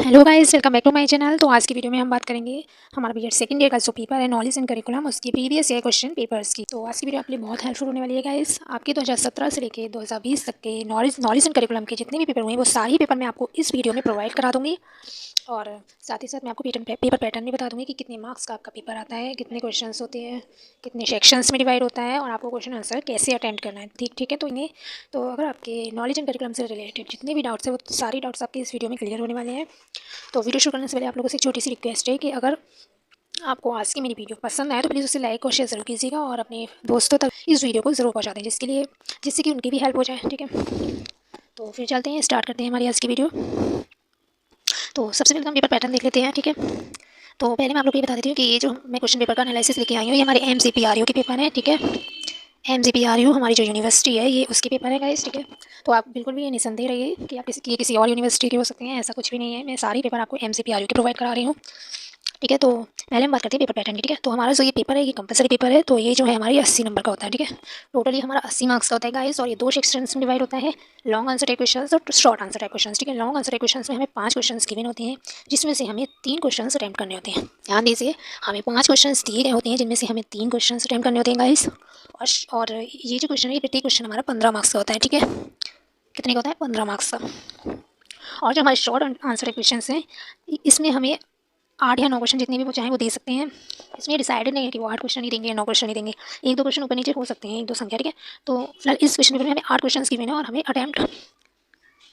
Hello guys, welcome back to my channel. तो आज की वीडियो में हम बात करेंगे हमारा बीएड सेकंड ईयर का जो पेपर है नॉलेज एंड करिकुलम, उसकी प्रीवियस ईयर क्वेश्चन पेपर्स की। तो आज की वीडियो आपके लिए बहुत हेल्पफुल होने वाली है गाइस। आपके 2017 से लेके 2020 तक के नॉलेज एंड करिकुलम के जितने भी पेपर हुए हैं वो सारी पेपर मैं आपको इस वीडियो में प्रोवाइड करा दूंगी। और साथ ही साथ मैं आपको पेपर पैटर्न भी बता दूंगी कि कितने मार्क्स का आपका पेपर आता है, कितने क्वेश्चंस होते हैं, कितने सेक्शंस में डिवाइड होता है और आपको क्वेश्चन आंसर कैसे अटेम्प्ट करना है। ठीक है। तो अगर आपके नॉलेज एंड करिकुलम से रिलेटेड जितने भी डाउट्स हैं वो सारी डाउट्स आपके इस वीडियो में क्लियर होने वाले हैं। तो वीडियो शुरू करने से पहले आप लोगों से एक छोटी सी रिक्वेस्ट है कि अगर आपको आज की मेरी वीडियो पसंद आए तो प्लीज़ उसे लाइक और शेयर ज़रूर कीजिएगा और अपने दोस्तों तक इस वीडियो को ज़रूर पहुंचा दें जिससे कि उनकी भी हेल्प हो जाए। ठीक है, तो फिर चलते हैं, स्टार्ट करते हैं हमारी आज की वीडियो। तो सबसे पहले हम पेपर पैटर्न देख लेते हैं। ठीक है, तो पहले मैं आप लोग को ये बता देती हूँ कि ये जो मैं क्वेश्चन पेपर का एनालिसिस लेके आई हूँ ये हमारे MCPRU के पेपर है। ठीक है, MCPRU हमारी जो यूनिवर्सिटी है ये उसके पेपर है गाइस। ठीक है, तो आप बिल्कुल भी ये निसंदेह रहिए कि आप किसी और यूनिवर्सिटी के हो सकते हैं, ऐसा कुछ भी नहीं है। मैं सारी पेपर आपको MCPRU के प्रोवाइड करा रही हूँ। ठीक है, तो पहले हम बात करते हैं पेपर पैटर्न की। ठीक है, तो हमारा जो ये पेपर है ये कंपलसरी पेपर है। तो ये जो है हमारी 80 नंबर का होता है। ठीक है, टोटली हमारा 80 मार्क्स का होता है गाइस। और ये दो सेक्शंस में डिवाइड होता है, लॉन्ग आंसर टाइप क्वेश्चंस और शॉर्ट आंसर टाइप क्वेश्चंस। ठीक है, लॉन्ग आंसर टाइप क्वेश्चंस में हमें 5 क्वेश्चंस गिवन होते हैं जिसमें से हमें 3 क्वेश्चंस अटेम्प्ट करने होते हैं। ध्यान दीजिए, हमें 5 क्वेश्चंस दिए गए होते हैं जिनमें से हमें 3 क्वेश्चंस अटेम्प्ट करने होते हैं गाइस। और ये जो क्वेश्चन है ये प्रत्येक क्वेश्चन हमारा 15 मार्क्स का होता है। ठीक है, कितने का होता है? 15 मार्क्स का। और जो हमारे शॉर्ट आंसर क्वेश्चन हैं इसमें हमें 8 या 9 क्वेश्चन जितने भी वो चाहें वो दे सकते हैं। इसमें डिसाइडेड नहीं है कि वो 8 क्वेश्चन ही देंगे या 9 क्वेश्चन ही देंगे। 1-2 क्वेश्चन ऊपर नीचे हो सकते हैं, 1-2 संख्या। ठीक है, तो फिलहाल इस क्वेश्चन पेपर में हमें 8 क्वेश्चन गिवन है और हमें अटैम्प्ट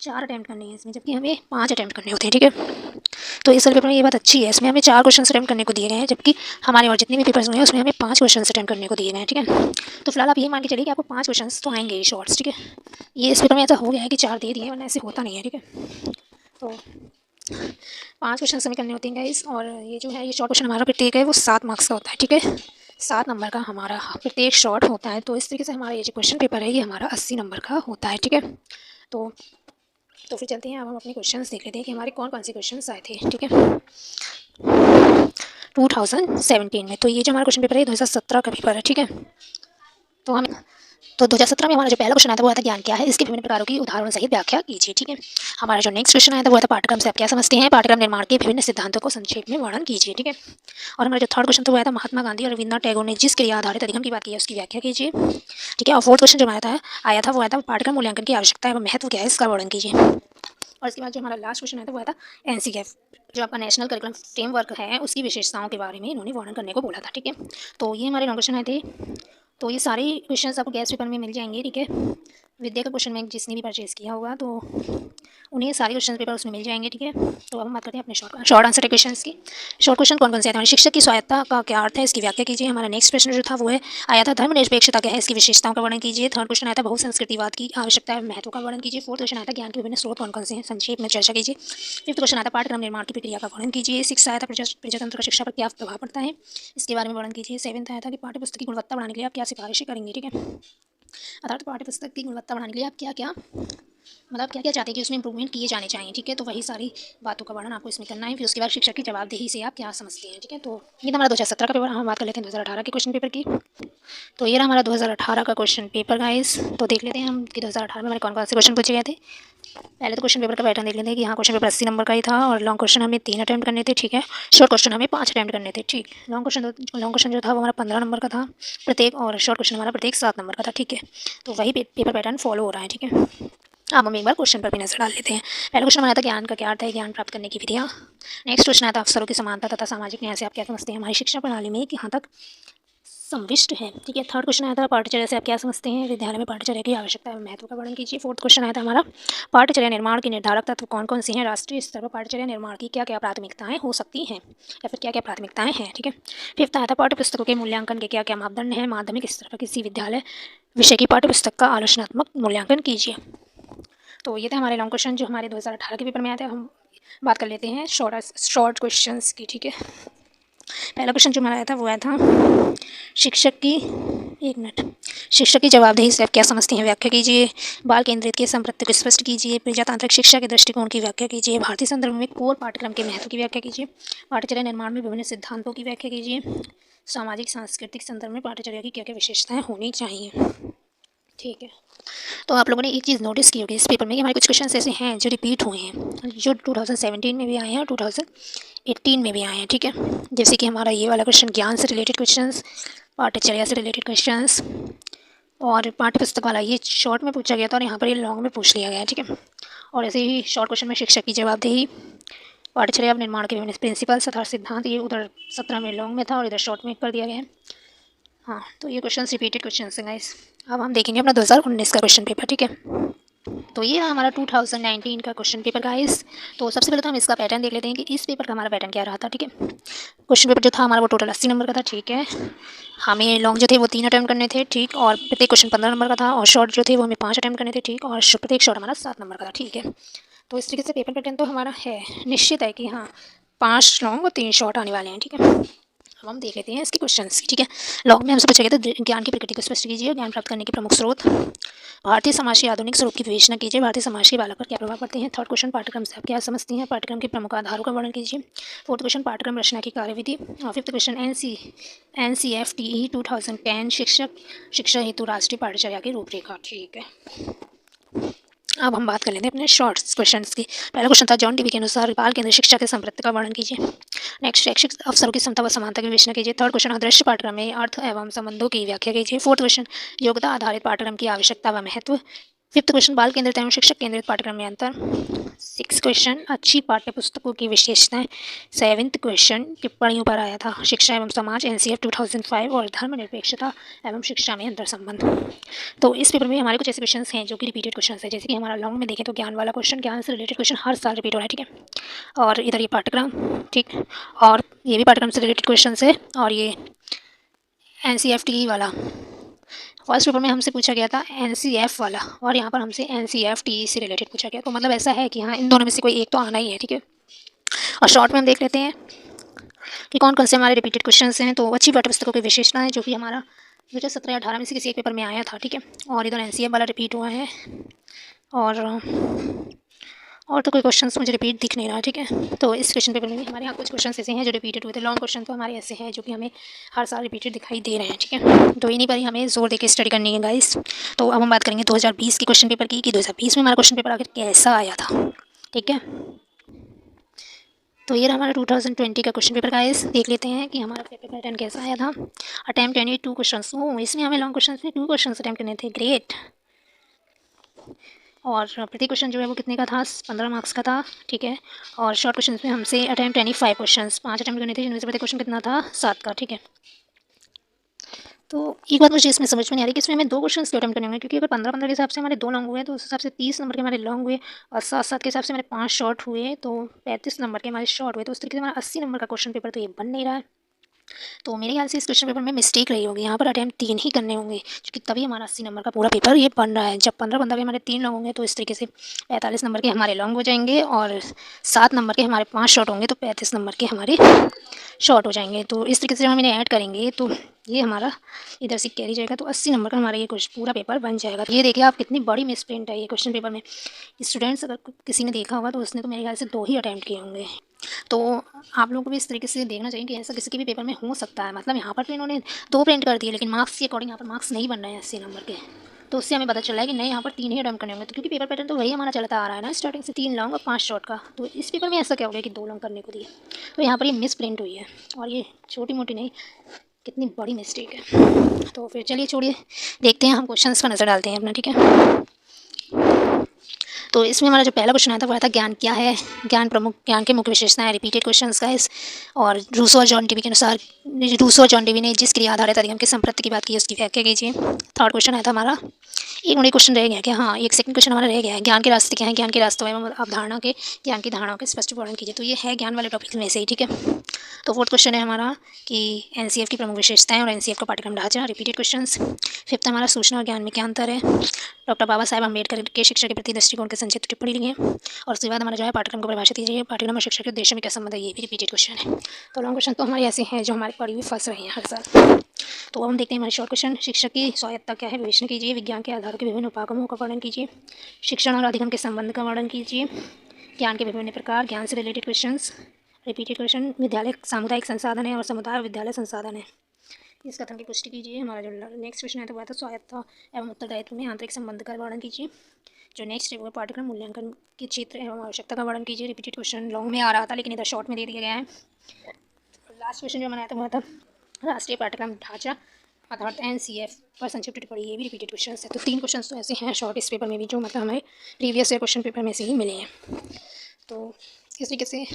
4 अटैम्प्ट करने हैं इसमें, जबकि हमें 5 अटैम्प्ट करने होते हैं। ठीक है, तो इस वाले पेपर में ये बात अच्छी है, इसमें हमें 4 क्वेश्चन अटैम्प्ट करने को दिए गए हैं, जबकि हमारे और जितने भी पेपर्स हुए हैं उसमें हमें 5 क्वेश्चन अटैम्प्ट करने को दिए गए हैं। ठीक है, तो फिलहाल आप ये मान के चलिए कि आपको 5 क्वेश्चन तो आएंगे ही शॉर्ट्स। ठीक है, ये इस पेपर में ऐसा हो गया है कि 4 दे दिए, वरना ऐसे होता नहीं है। ठीक है, तो 5 क्वेश्चन हमें करने होते हैं गाइस। और ये जो है ये शॉर्ट क्वेश्चन हमारा प्रत्येक है वो 7 मार्क्स का होता है। ठीक है, 7 नंबर का हमारा प्रत्येक शॉर्ट होता है। तो इस तरीके से हमारा ये जो क्वेश्चन पेपर है ये हमारा 80 नंबर का होता है। ठीक है, तो तो फिर चलते हैं, अब हम अपने क्वेश्चंस देख लेते हैं कि हमारे कौन कौन से क्वेश्चंस आए थे। ठीक है, 2017 में। तो ये जो हमारा क्वेश्चन पेपर है 2017 का पेपर है। ठीक है, तो हम 2017 में हमारा जो पहला क्वेश्चन आया था वो आया था ज्ञान क्या है, इसके विभिन्न प्रकारों की उदाहरण सहित व्याख्या कीजिए। ठीक है, हमारा जो नेक्स्ट क्वेश्चन आया था वो आया था पाठ्यक्रम से आप क्या समझते हैं, पाठ्यक्रम निर्माण के विभिन्न सिद्धांतों को संक्षेप में वर्णन कीजिए। ठीक है, और हमारा जो थर्ड क्वेश्चन था वो आया था महात्मा गांधी और रविन्द्रनाथ टैगोर ने जिस क्रिया आधारित अधिगम की बात की है उसकी व्याख्या कीजिए। ठीक है, और फोर्थ क्वेश्चन जो आया था वो आया था पाठ्यक्रम मूल्यांकन की आवश्यकता एवं महत्व क्या है इसका वर्णन कीजिए। और इसके बाद जो हमारा लास्ट क्वेश्चन आया था वो आया था NCF जो आपका नेशनल करिकुलम फ्रेमवर्क है उसकी विशेषताओं के बारे में इन्होंने वर्णन करने को बोला था। ठीक है, तो ये हमारे लॉन्ग क्वेश्चन आए थे। तो ये सारे क्वेश्चंस आपको गैस पेपर में मिल जाएंगे। ठीक है, विद्या का क्वेश्चन बैंक जिसने भी परचेज़ किया होगा तो उन्हें सारे क्वेश्चन पेपर उसमें मिल जाएंगे। ठीक है, तो अब हम बात करते हैं अपने शॉर्ट आंसर क्वेश्चन की। शॉर्ट क्वेश्चन कौन कौन से आते हैं? शिक्षक की स्वायत्ता का क्या अर्थ है इसकी व्याख्या कीजिए। हमारा नेक्स्ट प्रश्न जो था वो आया था धर्मनिरपेक्षता क्या है इसकी विशेषताओं का वर्णन कीजिए। थर्ड क्वेश्चन आया था बहुसंस्कृतिवाद की आवश्यकता है महत्व का वर्णन कीजिए। फोर्थ क्वेश्चन आया था ज्ञान के विभिन्न स्रोत कौन कौन से हैं संक्षेप में चर्चा कीजिए। फिफ्थ क्वेश्चन आया था पाठ्यक्रम निर्माण की प्रक्रिया का वर्णन कीजिए। सिक्स आया था प्रजातंत्र का शिक्षा पर क्या प्रभाव पड़ता है इसके बारे में वर्णन कीजिए। सेवंथ आया था कि पाठ्यपुस्तक की गुणवत्ता बढ़ाने के लिए आप क्या सिफारिशें करेंगे। ठीक है, अर्थात पाठ्यपुस्तक की गुणवत्ता बढ़ाने के लिए आप क्या क्या चाहते हैं कि उसमें इंप्रूवमेंट किए जाने चाहिए। ठीक है, तो वही सारी बातों का वर्णन आपको इसमें करना है। फिर उसके बाद शिक्षक की जवाबदेही से आप क्या समझते हैं। ठीक है, तो ये था हमारा 2017 का पेपर। हम बात कर लेते हैं 2018 के क्वेश्चन पेपर की। तो ये रहा हमारा 2018 का क्वेश्चन पेपर गाइस। तो देख लेते हैं हम कि 2018 में हमारे कौन कौन से क्वेश्चन पूछे गए थे। पहले तो क्वेश्चन पेपर का पैटर्न देख लेते हैं कि यहाँ क्वेश्चन पेपर 80 नंबर का ही था और लॉन्ग क्वेश्चन हमें 3 अटैम्प्ट करने थे। ठीक है, शॉर्ट क्वेश्चन हमें 5 अटैम्प्ट करने थे। ठीक, लॉन्ग क्वेश्चन जो था वो हमारा 15 नंबर का था प्रत्येक, और शॉर्ट क्वेश्चन हमारा प्रत्येक 7 नंबर का था। ठीक है, तो वही पेपर पैटर्न फॉलो हो रहा है। ठीक है, अब हम एक बार क्वेश्चन पर भी नजर डाल लेते हैं। पहला क्वेश्चन हमारा था ज्ञान का क्या अर्थ है, ज्ञान प्राप्त करने की विधियाँ। नेक्स्ट क्वेश्चन आया था अवसरों की समानता तथा सामाजिक न्याय से आप क्या समझते हैं, हमारी शिक्षा प्रणाली में यहाँ तक संविष्ट है। ठीक है, थर्ड क्वेश्चन आया था पाठ्यचर्या से आप क्या समझते हैं, विद्यालय में पाठ्यचर्या की आवश्यकता है महत्व का वर्णन कीजिए। फोर्थ क्वेश्चन आया था हमारा पाठ्यचर्या निर्माण के निर्धारक तत्व कौन कौन से हैं, राष्ट्रीय स्तर पर पाठ्यचर्या निर्माण की क्या क्या प्राथमिकताएं हो सकती हैं या फिर क्या क्या प्राथमिकताएं हैं। ठीक है, फिफ्थ आया था पाठ्य पुस्तकों के मूल्यांकन के क्या क्या मापदंड हैं, माध्यमिक स्तर पर किसी विद्यालय विषय की पाठ्य पुस्तक का आलोचनात्मक मूल्यांकन कीजिए। तो ये थे हमारे लॉन्ग क्वेश्चन जो हमारे 2018 के पेपर में आए थे। हम बात कर लेते हैं शॉर्ट क्वेश्चंस की। ठीक है, पहला क्वेश्चन जो हमारा आया था वो आया था शिक्षक की जवाबदेही से आप क्या समझते हैं, व्याख्या कीजिए। बाल केंद्रित के संप्रत्य को स्पष्ट कीजिए। प्रजातांत्रिक शिक्षा के दृष्टिकोण की व्याख्या कीजिए। भारतीय संदर्भ में कोर पाठ्यक्रम के महत्व की व्याख्या कीजिए। पाठ्यचर्या निर्माण में विभिन्न सिद्धांतों की व्याख्या कीजिए। सामाजिक सांस्कृतिक संदर्भ में पाठ्यचर्या की क्या क्या विशेषताएं होनी चाहिए। ठीक है। तो आप लोगों ने एक चीज़ नोटिस की होगी इस पेपर में कि हमारे कुछ क्वेश्चन ऐसे हैं जो रिपीट हुए हैं, जो 2017 में भी आए हैं और 2018 में भी आए हैं। ठीक है, जैसे कि हमारा ये वाला क्वेश्चन ज्ञान से रिलेटेड क्वेश्चंस, पाठचर्या से रिलेटेड क्वेश्चंस, और पाठ्य पुस्तक वाला ये शॉर्ट में पूछा गया था और यहाँ पर ये लॉन्ग में पूछ लिया गया है। ठीक है, और ऐसे ही शॉर्ट क्वेश्चन में शिक्षक की जवाबदेही, पाठचर्या निर्माण के विभिन्न प्रिंसिपल्स तथा सिद्धांत, ये उधर 17 में लॉन्ग में था और इधर शॉर्ट में कर दिया गया है। हाँ, तो ये क्वेश्चन रिपीटेड क्वेश्चन हैं गाइस। अब हम देखेंगे अपना 2019 का क्वेश्चन पेपर। ठीक है, तो ये रहा हमारा 2019 का क्वेश्चन पेपर गाइस। तो सबसे पहले तो हम इसका पैटर्न देख लेते हैं कि इस पेपर का हमारा पैटर्न क्या रहा था। ठीक है, क्वेश्चन पेपर जो था हमारा वो टोटल 80 नंबर का था। ठीक है, हमें लॉन्ग जो थे वो 3 अटैम्प्ट करने थे। ठीक, और प्रत्येक क्वेश्चन 15 नंबर का था, और शॉर्ट जो थे वो हमें 5 अटैम्प्ट करने थे। ठीक, और प्रत्येक शॉर्ट हमारा 7 नंबर का था। ठीक है, तो इस तरीके से पेपर पैटर्न तो हमारा है, निश्चित है कि हाँ 5 लॉन्ग और 3 शॉर्ट आने वाले हैं। ठीक है, अब हम देख लेते हैं इसके क्वेश्चंस। ठीक है, लॉन्ग में हमसे पूछा गया था ज्ञान की प्रकृति को स्पष्ट कीजिए, ज्ञान प्राप्त करने के प्रमुख स्रोत, भारतीय समाज के आधुनिक स्वरूप की विवेचना कीजिए, भारतीय समाज के बालक पर क्या प्रभाव पड़ते हैं। थर्ड क्वेश्चन, पाठ्यक्रम से आप क्या समझती हैं, पाठ्यक्रम के प्रमुख आधारों का वर्णन कीजिए। फोर्थ क्वेश्चन, पाठ्यक्रम रचना की कार्यविधि। फिफ्थ क्वेश्चन, NCFTE 2010 शिक्षा हेतु राष्ट्रीय पाठ्यचर्या की रूपरेखा। ठीक है, अब हम बात कर लेते हैं अपने शॉर्ट्स क्वेश्चंस की। पहला क्वेश्चन था जॉन डीवी के अनुसार बाल केंद्र शिक्षा के संप्रति का वर्णन कीजिए। नेक्स्ट, शैक्षिक अवसरों की समता व समानता की विवेचना कीजिए। थर्ड क्वेश्चन, अदृश्य पाठ्यक्रम में अर्थ एवं संबंधों की व्याख्या कीजिए। फोर्थ क्वेश्चन, योग्यता आधारित पाठ्यक्रम की आवश्यकता व महत्व। फिफ्थ क्वेश्चन, बाल केंद्रित एवं शिक्षक केंद्रित पाठ्यक्रम में अंतर। सिक्स क्वेश्चन, अच्छी पाठ्य पुस्तकों की विशेषताएं। सेवेंथ क्वेश्चन, टिप्पणियों पर आया था शिक्षा एवं समाज NCF 2005 और धर्मनिरपेक्षता एवं शिक्षा में अंतर संबंध। तो इस पेपर में हमारे कुछ ऐसे क्वेश्चन हैं जो कि रिपीटेड क्वेश्चन है। जैसे कि हमारा लॉन्ग में देखें तो ज्ञान वाला क्वेश्चन, ज्ञान से रिलेटेड क्वेश्चन हर साल रिपीट हो रहा है। ठीक है, और इधर ये पाठ्यक्रम, ठीक, और ये भी पाठ्यक्रम से रिलेटेड क्वेश्चन है, और ये NCFT वाला फर्स्ट पेपर में हमसे पूछा गया था NCF वाला, और यहाँ पर हमसे NCFT से रिलेटेड पूछा गया। तो मतलब ऐसा है कि हाँ इन दोनों में से कोई एक तो आना ही है। ठीक है, और शॉर्ट में हम देख लेते हैं कि कौन कौन से हमारे रिपीटेड क्वेश्चन हैं। तो अच्छी पाठ्य पुस्तकों की विशेषता है जो कि हमारा 2017-18 में से किसी एक पेपर में आया था। ठीक है, और इधर NCF वाला रिपीट हुआ है, और तो कोई क्वेश्चन मुझे रिपीट दिख नहीं रहा। ठीक है, तो इस क्वेश्चन पेपर में भी हमारे यहाँ कुछ क्वेश्चन ऐसे हैं जो रिपीटेड हुए थे। लॉन्ग क्वेश्चन तो हमारे ऐसे हैं जो कि हमें हर साल रिपीटेड दिखाई दे रहे हैं। ठीक है, तो इन्हीं पर ही हमें जोर देकर स्टडी करनी है गाइस। तो अब हम बात करेंगे 2020 के क्वेश्चन पेपर की, कि 2020 में हमारा क्वेश्चन पेपर आखिर कैसा आया था। ठीक है, तो ये रहा हमारा 2020 का क्वेश्चन पेपर गाइस। देख लेते हैं कि हमारा पेपर पैटर्न कैसा आया था। अटैम्प्ट यानी 2 क्वेश्चन, इसमें हमें लॉन्ग क्वेश्चन में 2 क्वेश्चन अटैम्प्ट करने थे। ग्रेट, और प्रति क्वेश्चन जो है वो कितने का था, 15 मार्क्स का था। ठीक है, और शॉर्ट क्वेश्चन में हमसे अटैम्प्ट यानी 5 क्वेश्चन, 5 अटैम्प्ट करने थे, जिनमें से प्रति क्वेश्चन कितना था, 7 का। ठीक है, तो एक बात मुझे इसमें समझ में नहीं आ रही कि इसमें हमें 2 क्वेश्चन क्यों अटैम्प्ट करने होंगे, क्योंकि अगर 15-15 के हिसाब से हमारे 2 लॉन्ग हुए तो उस हिसाब से 30 नंबर के हमारे लॉन्ग हुए, और 7-7 के हिसाब से हमारे 5 शॉर्ट हुए, तो 35 नंबर के हमारे शॉर्ट हुए। तो उस तरीके से हमारा 80 नंबर का क्वेश्चन पेपर तो ये बन नहीं रहा है। तो मेरे ख्याल से इस क्वेश्चन पेपर में मिस्टेक रही होगी, यहाँ पर अटैम्प्ट 3 ही करने होंगे, क्योंकि तभी हमारा 80 नंबर का पूरा पेपर ये बन रहा है। जब 15-15 के हमारे 3 लॉन्ग होंगे तो इस तरीके से 45 नंबर के हमारे लॉन्ग हो जाएंगे, और 7 नंबर के हमारे 5 शॉर्ट होंगे, तो 35 नंबर के हमारे शॉर्ट हो जाएंगे। तो इस तरीके से हम इन्हें ऐड करेंगे तो ये हमारा इधर से कैरी जाएगा, तो 80 नंबर का हमारा ये कुछ पूरा पेपर बन जाएगा। ये देखिए आप, कितनी बड़ी मिसप्रिंट है ये क्वेश्चन पेपर में। स्टूडेंट्स अगर किसी ने देखा होगा तो उसने तो मेरे ख्याल से 2 ही अटैम्प्ट किए होंगे। तो आप लोगों को भी इस तरीके से देखना चाहिए कि ऐसा किसी के भी पेपर में हो सकता है। मतलब यहाँ पर तो इन्होंने 2 प्रिंट कर दिए, लेकिन मार्क्स के अकॉर्डिंग यहाँ पर मार्क्स नहीं बन रहे हैं 80 नंबर के। तो उससे हमें पता चला है कि नहीं, यहाँ पर 3 ही अटैम्प्ट करने होंगे। तो क्योंकि पेपर पैटर्न तो वही हमारा चलता आ रहा है ना, स्टार्टिंग से 3 लॉन्ग और 5 शॉर्ट का। तो इस पेपर में ऐसा क्या हो गया कि 2 लॉन्ग करने को दिए, तो यहाँ पर ये मिस प्रिंट हुई है, और ये छोटी मोटी नहीं, कितनी बड़ी मिस्टेक है। तो फिर चलिए छोड़िए, देखते हैं हम क्वेश्चंस पर नज़र डालते हैं अपना। ठीक है, तो इसमें हमारा जो पहला क्वेश्चन आया था वो आया था ज्ञान क्या है, ज्ञान के मुख्य विशेषताएं, रिपीटेड क्वेश्चंस का इस। और रूसो और जॉन डीवी के अनुसार, रूसो और जॉन डीवी ने जिस क्रिया आधारित अधिगम के संप्रति की बात की उसकी व्याख्या कीजिए। थर्ड क्वेश्चन आया था हमारा, एक और क्वेश्चन रह गया क्या, हाँ एक सेकंड क्वेश्चन हमारा रह गया है, ज्ञान के रास्ते क्या है, ज्ञान के रास्तों एवं अवधारणा के, ज्ञान की धारणाओं के स्पष्टीकरण कीजिए। तो ये है ज्ञान वाले टॉपिक में से ही। ठीक है, तो फोर्थ क्वेश्चन है हमारा कि NCF की प्रमुख विशेषताएं और NCF का पाठ्यक्रम ढांचा, रिपीटेड क्वेश्चंस। फिफ्थ हमारा सूचना और ज्ञान में क्या अंतर है, डॉक्टर बाबा साहेब अम्बेडकर के शिक्षा के प्रति दृष्टिकोण के संक्षिप्त टिप्पणी लिखिए। और उसके बाद हमारा जो है पाठ्यक्रम को परिभाषित कीजिए, पाठ्यक्रम और शिक्षा के उद्देश्य में क्या संबंध है, ये भी रिपीटेड क्वेश्चन है। तो लॉन्ग क्वेश्चन तो हमारे ऐसे हैं जो हमारे पढ़ी हुई फंस रहे हैं हर साल। तो अब हम देखते हैं हमारे शॉर्ट क्वेश्चन, शिक्षक की स्वायत्तता क्या है, विवेचना कीजिए, विज्ञान के आधार के विभिन्न उपागमों का वर्णन कीजिए, शिक्षण और अधिगम के संबंध का वर्णन कीजिए, ज्ञान के विभिन्न प्रकार, ज्ञान से रिलेटेड क्वेश्चन, रिपीटेड क्वेश्चन, विद्यालय सामुदायिक संसाधन है और समुदाय विद्यालय संसाधन है, इस कथन की पुष्टि कीजिए। हमारा जो नेक्स्ट क्वेश्चन है तो वह था स्वायत्तता एवं उत्तरदायित्व में आंतरिक संबंध का वर्णन कीजिए। जो नेक्स्ट है वो पाठ्यक्रम मूल्यांकन के क्षेत्र एवं आवश्यकता का वर्णन कीजिए। रिपीटेड क्वेश्चन लॉन्ग में आ रहा था लेकिन इधर शॉर्ट में दे दिया गया है। लास्ट क्वेश्चन जो बनाया था वह था राष्ट्रीय पाठ्यक्रम ढांचा आधारित NCF पर संक्षिप्त टिप्पणी। ये भी रिपीटेड क्वेश्चन है। तो 3 क्वेश्चन तो ऐसे हैं शॉर्ट इस पेपर में भी जो मतलब हमें प्रीवियस ईयर क्वेश्चन पेपर में से ही मिले हैं। तो इस तरीके से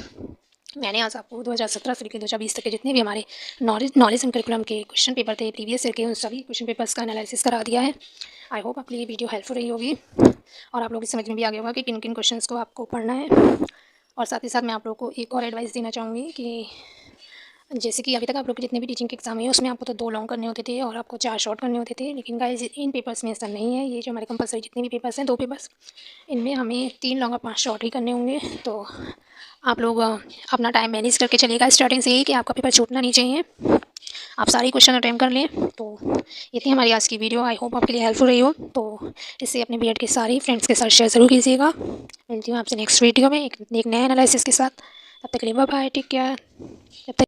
मैंने आज आपको 2017 से लेकर 2020 तक के जितने भी हमारे नॉलेज एंड करिकुलम के क्वेश्चन पेपर थे प्रीवियस ईयर के, उन सभी क्वेश्चन पेपर्स का एनालिसिस करा दिया है। आई होप आपके लिए वीडियो हेल्पफुल रही होगी और आप लोगों की समझ में भी आ गया होगा कि किन किन क्वेश्चंस को आपको पढ़ना है। और साथ ही साथ मैं आप लोगों को एक और एडवाइस देना चाहूँगी कि जैसे कि अभी तक आप लोग के जितने भी टीचिंग के एग्जाम हुए उसमें आपको तो 2 लॉन्ग करने होते थे और आपको 4 शॉर्ट करने होते थे, लेकिन गाइस इन पेपर्स में ऐसा नहीं है। ये जो हमारे कंपलसरी जितने भी पेपर्स हैं 2 पेपर्स, इनमें हमें 3 लॉन्ग और 5 शॉर्ट ही करने होंगे। तो आप लोग अपना टाइम मैनेज करके चलिएगा स्टार्टिंग से ही कि आपका पेपर छूटना नहीं चाहिए, आप सारी क्वेश्चन अटेम्प्ट कर लें। तो ये थी हमारी आज की वीडियो। आई होप आपके लिए हेल्पफुल रही हो। तो इससे अपने बीएड के सारे फ्रेंड्स के साथ शेयर ज़रूर कीजिएगा। मिलती हूँ आपसे नेक्स्ट वीडियो में एक नए एनालिसिस के साथ। तब तक के लिए बाय बाय, टेक केयर।